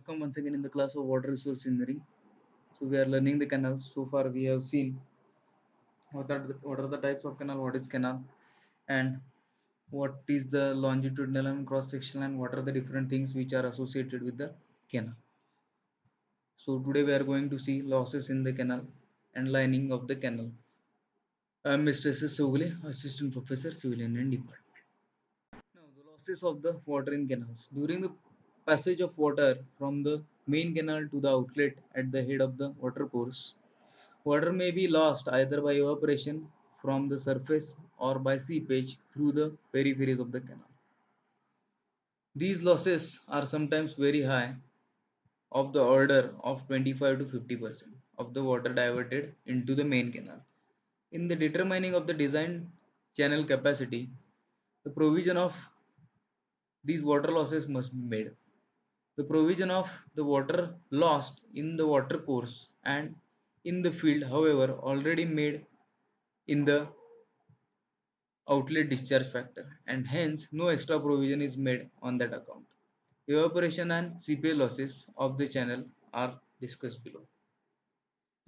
Welcome once again in the class of water resource engineering. So we are learning the canals. So far we have seen what are the types of canal, what is canal, and what is the longitudinal and cross sectional, and what are the different things which are associated with the canal. So today we are going to see losses in the canal and lining of the canal. I am Mr. S. Sogule, Assistant Professor, Civil Engineering Department. Now, the losses of the water in canals. During the passage of water from the main canal to the outlet at the head of the water course, water may be lost either by evaporation from the surface or by seepage through the peripheries of the canal. These losses are sometimes very high, of the order of 25 to 50% of the water diverted into the main canal. In the determining of the design channel capacity, the provision of these water losses must be made. The provision of the water lost in the water course and in the field, however, already made in the outlet discharge factor, and hence no extra provision is made on that account. Evaporation and seepage losses of the channel are discussed below.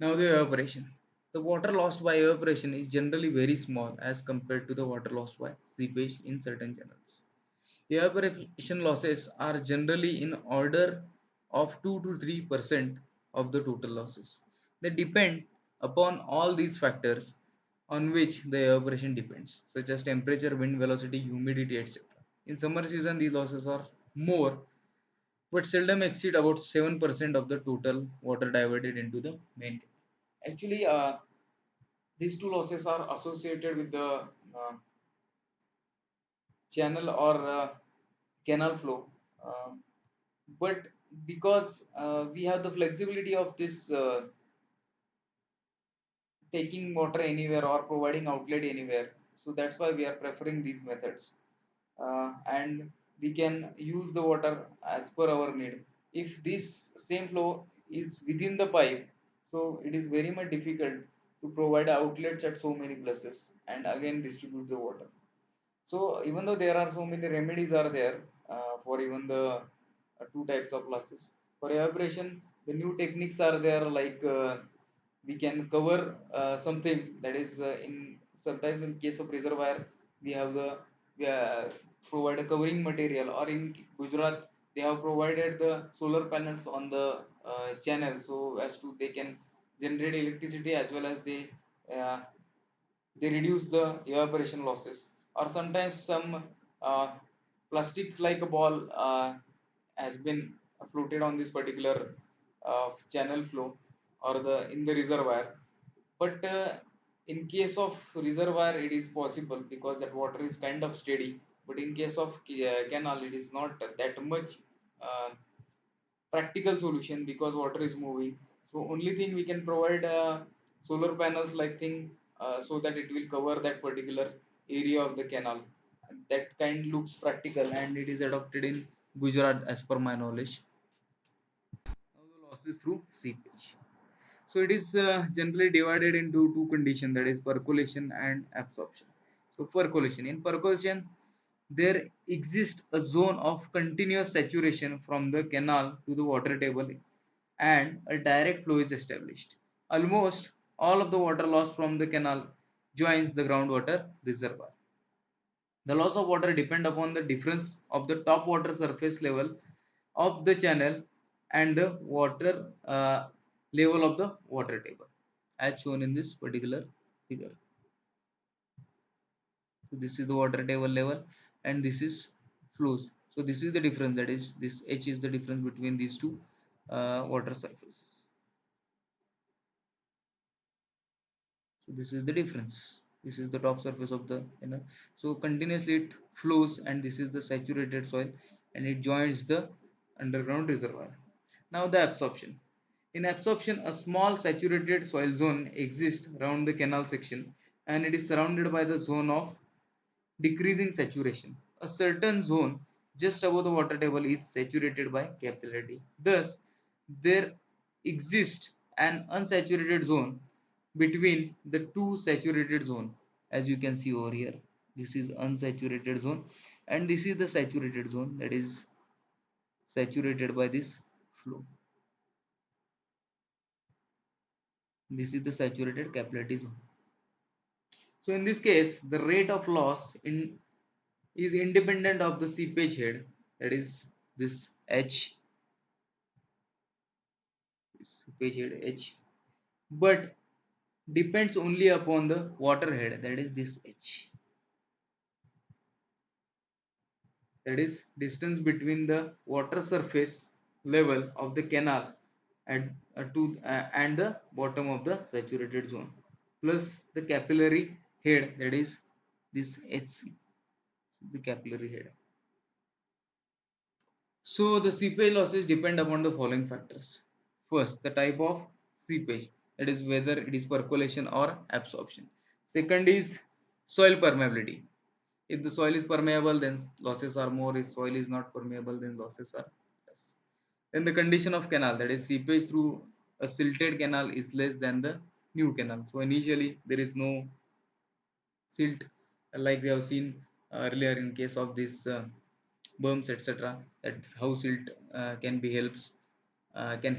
Now the evaporation. The water lost by evaporation is generally very small as compared to the water lost by seepage in certain channels. Evaporation losses are generally in order of 2 to 3% of the total losses. They depend upon all these factors on which the evaporation depends, such as temperature, wind velocity, humidity, etc. In summer season, these losses are more, but seldom exceed about 7% of the total water diverted into the main. Actually, these two losses are associated with the channel or canal flow. But because we have the flexibility of this taking water anywhere or providing outlet anywhere, so that's why we are preferring these methods. And we can use the water as per our need. If this same flow is within the pipe, so it is very much difficult to provide outlets at so many places and again distribute the water. So even though there are so many remedies are there for even the two types of losses. For evaporation, the new techniques are there, like we can cover something, that is in sometimes in case of reservoir we have the we provide a covering material, or in Gujarat they have provided the solar panels on the channel, so as to they can generate electricity as well as uh, they reduce the evaporation losses. Or sometimes some uh, plastic like a ball has been floated on this particular channel flow or the in the reservoir. But in case of reservoir it is possible because that water is kind of steady, but in case of canal it is not that much uh, practical solution because water is moving. So only thing we can provide solar panels like thing, so that it will cover that particular area of the canal. That kind looks practical and it is adopted in Gujarat as per my knowledge. Now the losses through seepage. So it is generally divided into two conditions, that is percolation and absorption. So in percolation there exists a zone of continuous saturation from the canal to the water table, and a direct flow is established. Almost all of the water lost from the canal joins the groundwater reservoir. The loss of water depend upon the difference of the top water surface level of the channel and the water level of the water table, as shown in this particular figure. So this is the water table level and this is flows. So this is the difference, that is this H is the difference between these two water surfaces. So this is the difference. This is the top surface of the so continuously it flows, and this is the saturated soil and it joins the underground reservoir. Now the absorption. In absorption, a small saturated soil zone exists around the canal section, and it is surrounded by the zone of decreasing saturation. A certain zone just above the water table is saturated by capillarity. Thus, there exists an unsaturated zone between the two saturated zone, as you can see over here. This is unsaturated zone and this is the saturated zone, that is saturated by this flow. This is the saturated capillary zone. So in this case, the rate of loss is independent of the seepage head, that is this H, seepage head H, but depends only upon the water head, that is this H. That is distance between the water surface level of the canal and the bottom of the saturated zone, plus the capillary head, that is this HC, the capillary head. So the seepage losses depend upon the following factors. First, the type of seepage, that is whether it is percolation or absorption. Second is soil permeability. If the soil is permeable, then losses are more. If soil is not permeable, then losses are less. Then the condition of canal, that is seepage through a silted canal is less than the new canal. So initially there is no silt, like we have seen earlier in case of this berms, etc. That's how silt can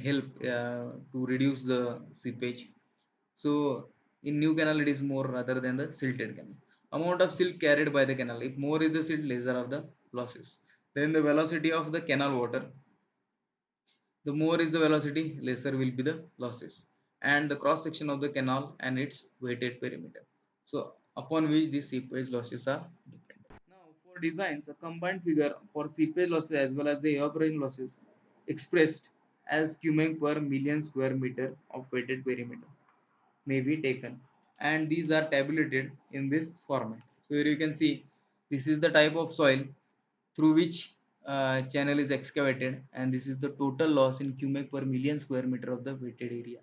help to reduce the seepage. So in new canal it is more rather than the silted canal. Amount of silt carried by the canal, if more is the silt, lesser are the losses. Then the velocity of the canal water, the more is the velocity, lesser will be the losses. And the cross section of the canal and its weighted perimeter. So upon which the seepage losses are dependent. Now for designs, a combined figure for seepage losses as well as the evaporation losses expressed as cubic per million square meter of weighted perimeter may be taken, and these are tabulated in this format. So here you can see this is the type of soil through which channel is excavated, and this is the total loss in cubic per million square meter of the weighted area.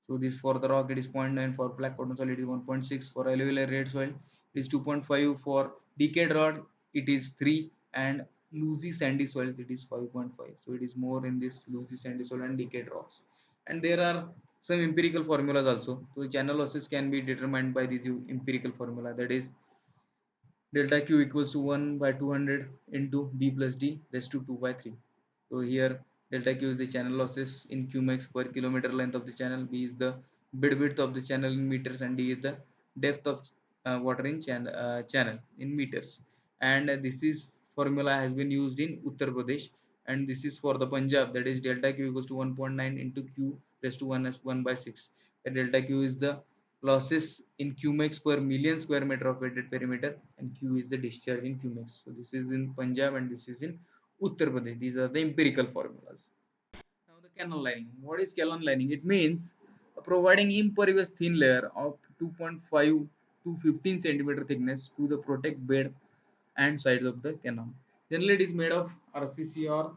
So this for the rock it is zero point 0.9, for black cotton soil it is 1.6, for alluvial red soil it is 2.5, for decayed rock it is 3, and loosey sandy soil it is 5.5. So it is more in this loosey sandy soil and decayed rocks. And there are some empirical formulas also. So channel losses can be determined by this empirical formula, that is delta q equals to 1 by 200 into b plus d raised to 2 by 3. So here delta q is the channel losses in cumex per kilometer length of the channel, b is the bed width of the channel in meters, and d is the depth of water in channel in meters. And this is formula has been used in Uttar Pradesh, and this is for the Punjab, that is delta q equals to 1.9 into q raised to 1 as 1 by 6. The delta q is the losses in cumex per million square meter of weighted perimeter, and q is the discharge in cumex. So this is in Punjab and this is in Uttar Pradesh. These are the empirical formulas. Now the canal lining. What is canal lining? It means providing impervious thin layer of 2.5 to 15 centimeter thickness to the protect bed and sides of the canal. Generally it is made of RCC or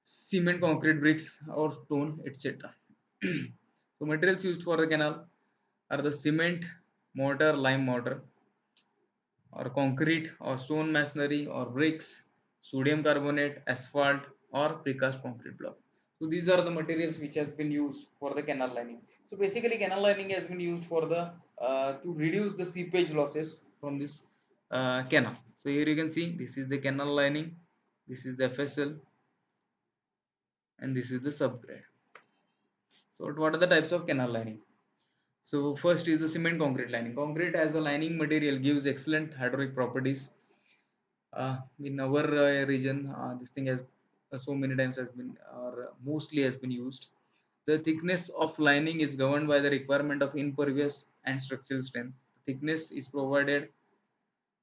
cement, concrete, bricks or stone, etc. So materials used for the canal are the cement, mortar, lime mortar, or concrete or stone masonry or bricks, sodium carbonate, asphalt, or precast concrete block. So these are the materials which has been used for the canal lining. So basically canal lining has been used for the to reduce the seepage losses from this canal. So here you can see this is the canal lining, this is the FSL, and this is the subgrade. So what are the types of canal lining? So first is the cement concrete lining. Concrete as a lining material gives excellent hydraulic properties. In our region, this thing has so many times has been or mostly has been used. The thickness of lining is governed by the requirement of impervious and structural strength. Thickness is provided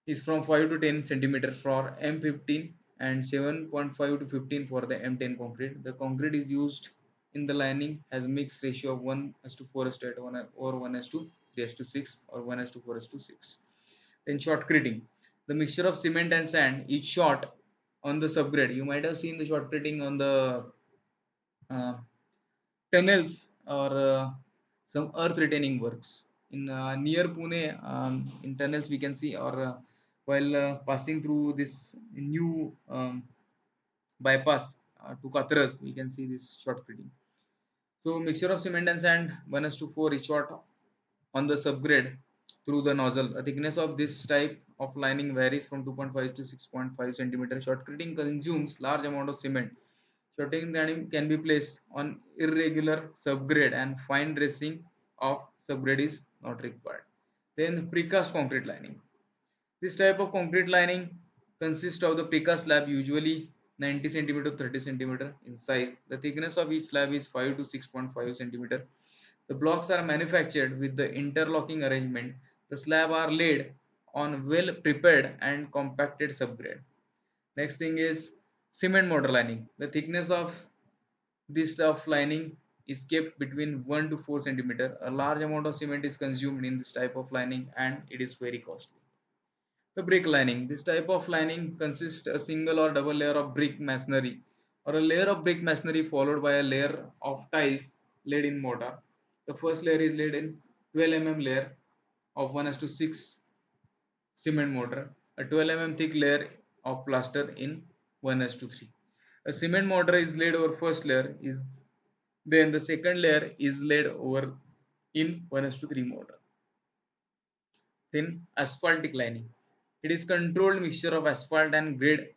is from 5 to 10 centimeters for M15 and 7.5 to 15 for the M10 concrete. The concrete is used in the lining has mixed ratio of 1:4 to 1 or 1:3 to 6 or 1:4 to 6. Then shotcreting. The mixture of cement and sand is shot on the subgrade. You might have seen the shotcreting on the uh, tunnels or some earth retaining works in near Pune. In tunnels we can see, or while passing through this new bypass to Katras, we can see this shotcreting. So mixture of cement and sand 1:4 is shot on the subgrade through the nozzle. The thickness of this type of lining varies from 2.5 to 6.5 centimeter. Shotcreting consumes large amount of cement. Shortening lining can be placed on irregular subgrade and fine dressing of subgrade is not required. Then precast concrete lining. This type of concrete lining consists of the precast slab, usually 90 centimeter to 30 centimeter in size. The thickness of each slab is 5 to 6.5 centimeter. The blocks are manufactured with the interlocking arrangement. The slab are laid on well prepared and compacted subgrade. Next thing is cement mortar lining. The thickness of this stuff lining is kept between 1 to 4 centimeter. A large amount of cement is consumed in this type of lining and it is very costly. The brick lining. This type of lining consists a single or double layer of brick masonry or a layer of brick masonry followed by a layer of tiles laid in mortar. The first layer is laid in 12 layer of 1:6 cement mortar, a 12 thick layer of plaster in 1:3. A cement mortar is laid over first layer is then the second layer is laid over in 1:3 mortar. Thin asphaltic lining. It is controlled mixture of asphalt and grade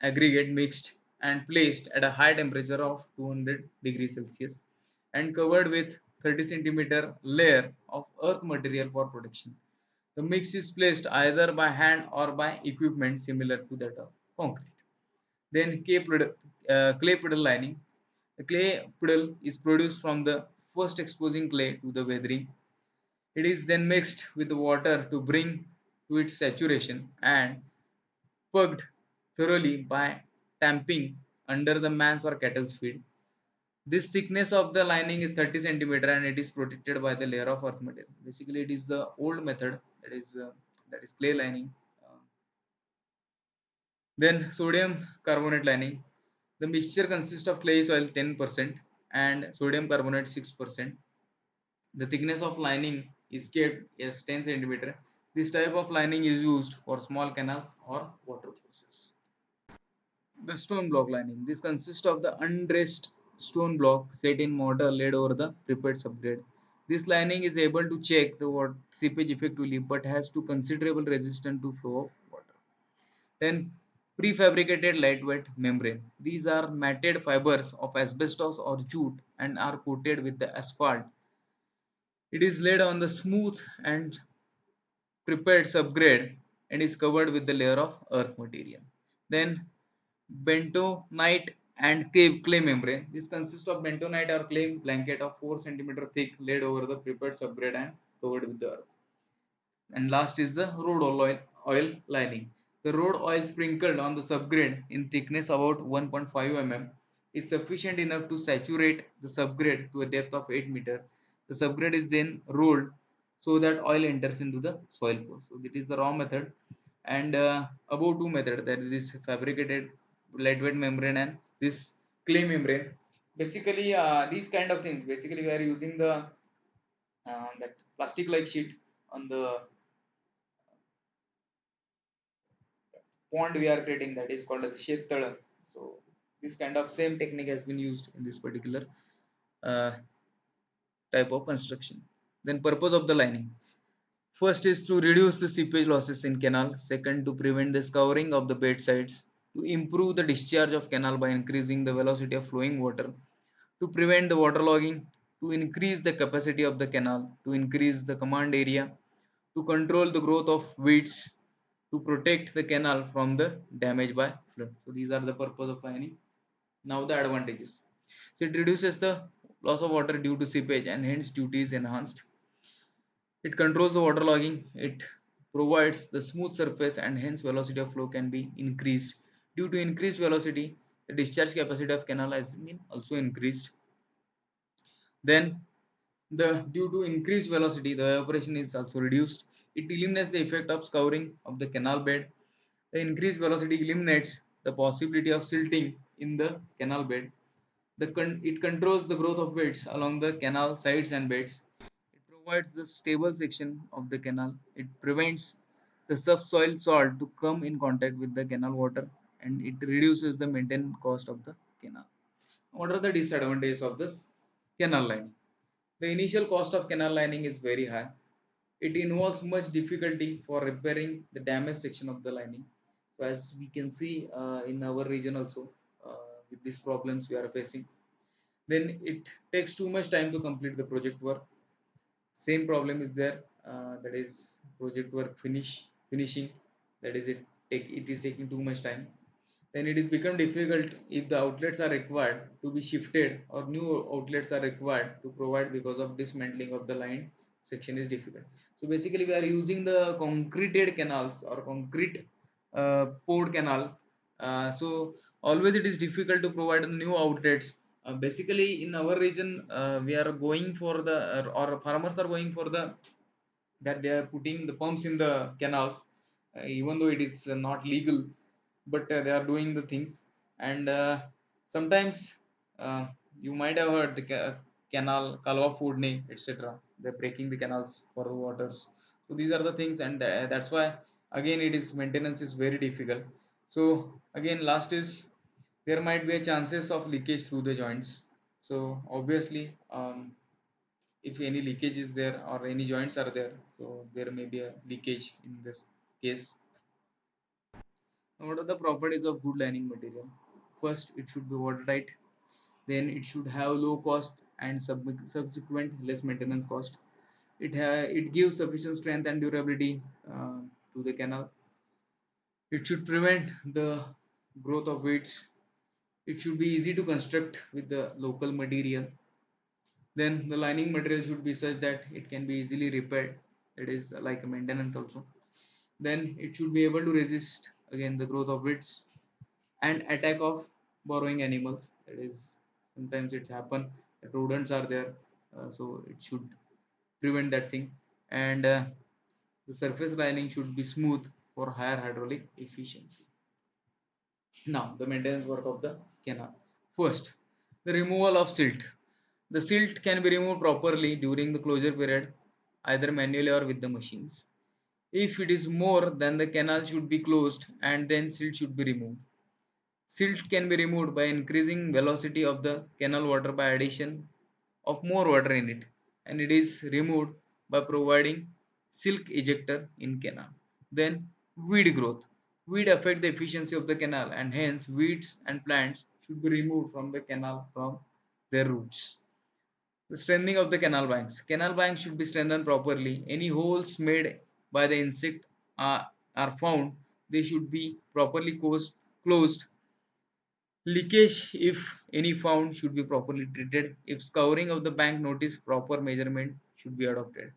aggregate mixed and placed at a high temperature of 200 degrees Celsius and covered with 30 centimeter layer of earth material for protection. The mix is placed either by hand or by equipment similar to that of concrete. Then clay puddle lining. The clay puddle is produced from the first exposing clay to the weathering. It is then mixed with the water to bring to its saturation and pugged thoroughly by tamping under the man's or cattle's feet. This thickness of the lining is 30 centimeter and it is protected by the layer of earth material. Basically, it is the old method that is clay lining. Uh, then sodium carbonate lining. The mixture consists of clay soil 10% and sodium carbonate 6%. The thickness of lining is kept as 10 centimeter. This type of lining is used for small canals or watercourses. The stone block lining. This consists of the undressed stone block set in mortar laid over the prepared subgrade. This lining is able to check the seepage effectively but has to considerable resistance to flow of water. Then prefabricated lightweight membrane. These are matted fibers of asbestos or jute and are coated with the asphalt. It is laid on the smooth and prepared subgrade and is covered with the layer of earth material. Then bentonite and clay membrane. This consists of bentonite or clay blanket of 4 centimeter thick laid over the prepared subgrade and covered with the earth. And last is the oil lining. The road oil sprinkled on the subgrade in thickness about 1.5 mm is sufficient enough to saturate the subgrade to a depth of 8 meter. The subgrade is then rolled so that oil enters into the soil pore. So that is the raw method. And above two method, that is this fabricated lightweight membrane and this clay membrane. Basically, these kind of things. Basically, we are using the that plastic like sheet on the pond we are creating, that is called as shetala. So this kind of same technique has been used in this particular uh, type of construction. Then purpose of the lining. First is to reduce the seepage losses in canal. Second, to prevent the scouring of the bed sides. To improve the discharge of canal by increasing the velocity of flowing water. To prevent the waterlogging. To increase the capacity of the canal. To increase the command area. To control the growth of weeds. To protect the canal from the damage by flood. So these are the purpose of lining. Now the advantages. So it reduces the loss of water due to seepage and hence duty is enhanced. It controls the waterlogging. It provides the smooth surface and hence velocity of flow can be increased. Due to increased velocity, the discharge capacity of canal has been also increased. Then the due to increased velocity, the evaporation is also reduced. It eliminates the effect of scouring of the canal bed. The increased velocity eliminates the possibility of silting in the canal bed. It controls the growth of beds along the canal sides and beds. It provides the stable section of the canal. It prevents the subsoil salt to come in contact with the canal water and it reduces the maintenance cost of the canal. What are the disadvantages of this canal lining? The initial cost of canal lining is very high. It involves much difficulty for repairing the damaged section of the lining. So as we can see in our region also, with these problems we are facing, then it takes too much time to complete the project work. Same problem is there, that is project work finishing, that is it is taking too much time. Then it is become difficult if the outlets are required to be shifted or new outlets are required to provide because of dismantling of the line section is difficult. So basically we are using the concreted canals or concrete poured canal. So always it is difficult to provide new outlets. Basically in our region we are going for the or farmers are going for the that they are putting the pumps in the canals, even though it is not legal, but they are doing the things. And sometimes uh, you might have heard the canal kalwa foodne etc, they're breaking the canals for the waters. So these are the things, and that's why again it is maintenance is very difficult. So again last is there might be a chances of leakage through the joints. So obviously if any leakage is there or any joints are there, so there may be a leakage in this case. Now, what are the properties of good lining material? First, it should be watertight. Then it should have low cost and subsequent less maintenance cost. It gives sufficient strength and durability to the canal. It should prevent the growth of weeds. It should be easy to construct with the local material. Then the lining material should be such that it can be easily repaired. It is like a maintenance also. Then it should be able to resist again the growth of weeds and attack of burrowing animals. That is sometimes it's happen that rodents are there, so it should prevent that thing. And the surface lining should be smooth for higher hydraulic efficiency. Now the maintenance work of the canal. First, the removal of silt. The silt can be removed properly during the closure period, either manually or with the machines. If it is more, then the canal should be closed and then silt should be removed. Silt can be removed by increasing velocity of the canal water by addition of more water in it, and it is removed by providing silk ejector in canal. Then weed growth. Weed affect the efficiency of the canal, and hence weeds and plants should be removed from the canal from their roots. The strengthening of the canal banks. Canal banks should be strengthened properly. Any holes made by the insect are found, they should be properly closed. Leakage, if any found, should be properly treated. If scouring of the bank notice, proper measurement should be adopted.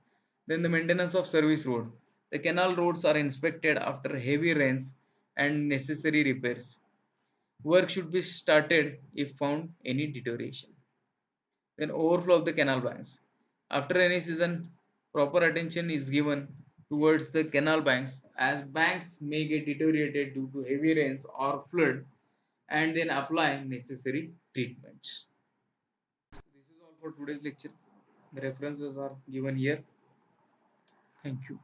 Then the maintenance of service road. The canal roads are inspected after heavy rains and necessary repairs. Work should be started if found any deterioration. Then overflow of the canal banks. After any season, proper attention is given towards the canal banks, as banks may get deteriorated due to heavy rains or flood, and then apply necessary treatments. So this is all for today's lecture. The references are given here. Thank you.